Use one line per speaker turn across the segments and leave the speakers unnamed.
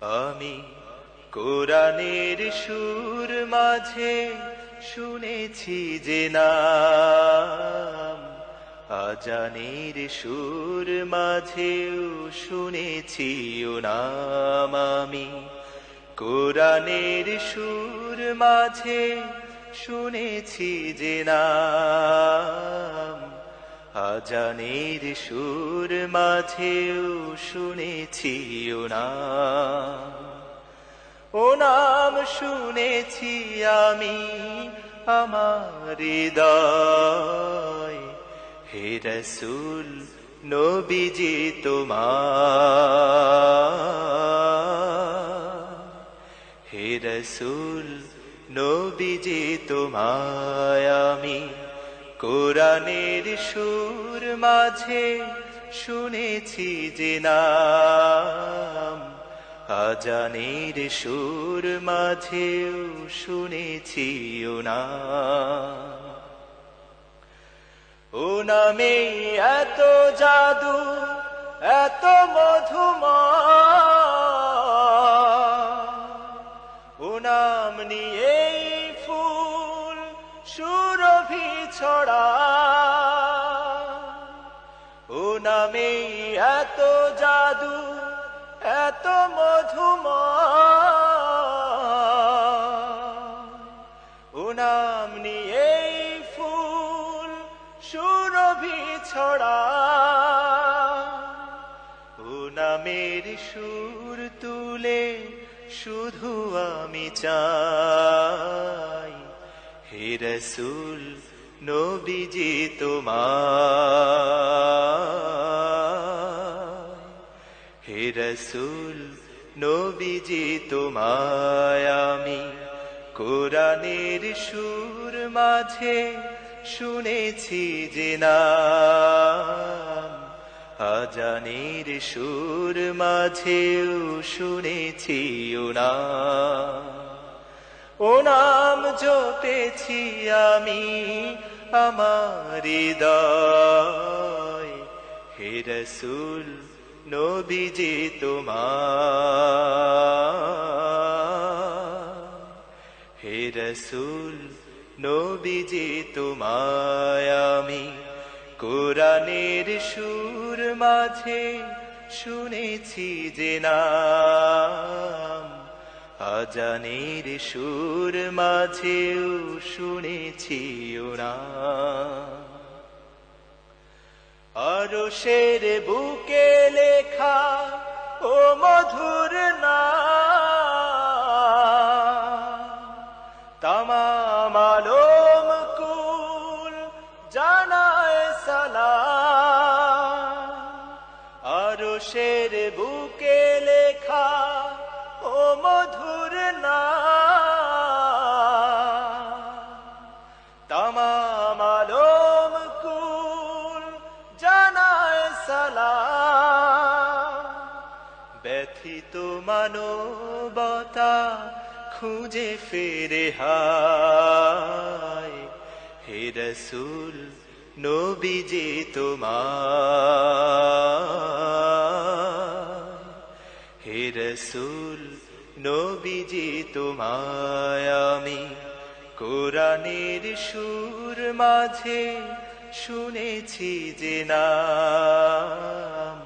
আমি কোরআনের সুর মাঝে শুনেছি যে নাম, আজানের সুর মাঝেও শুনেছি ও নাম। আমি কোরআনের সুর মাঝে শুনেছি যে নাম, আজানের সুর মাঝেও শুনেছি ও নাম। ও নাম শুনেছি আমি আমার হৃদয়, হে রাসূল নবীজি তোমার, হে রাসূল নবীজি তোমায় আমি কোরআনের সুর মাঝে শুনেছি যে নাম, আজানের সুর মাঝেও শুনেছি ও নাম। ও নামে এত জাদু এত মধুময়, ও নাম নিয়েই ফুল সুরভি ছড়ায়। ও নামে এত জাদু এত মধুময়, ও নাম নিয়েই ফুল সুরভি ছড়ায়। ও নামের সুর তুলে শুধু আমি চাই, হে রাসূল নবীজি তোমায়, হে রাসূল নবীজি তোমায় আমি কোরআনের সুর মাঝে শুনেছি যে নাম, আজানের সুর মাঝেও শুনেছি ও নাম। ও নাম জপেছি আমি আমার হৃদয়, হে রাসূল নবীজি তোমার, হে রাসূল নবীজি তোমায় আমি কোরআনের সুর মাঝে শুনেছি যে নাম, আজানের সুর মাঝেও শুনেছি ও নাম। আরশের বুকে লেখা ও মধুর নাম, তামাম আলম কুল জানায় সালাম। আরশের বুকে লেখা ও মধুর নাম, তামাম আলম কুল জানায় সালাম। ব্যথিত মানবতা খুঁজে ফেরে হায়, হে রাসূল নবীজি তোমায়, হে রাসূল নবীজি তোমায় আমি কোরআনের সুর মাঝে শুনেছি যে নাম,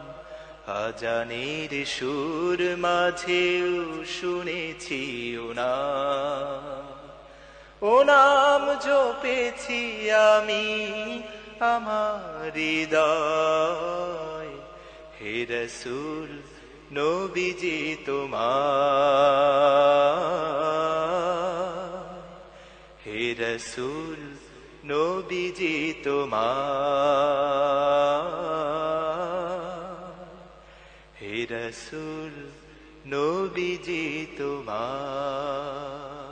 আজানের সুর মাঝেও শুনেছি ও নাম। ও নাম জপেছি আমি আমার হৃদয়, হে রাসূল নবীজি তোমার, হে রাসূল নবীজি তোমার, হে রাসূল নবীজি তোমার।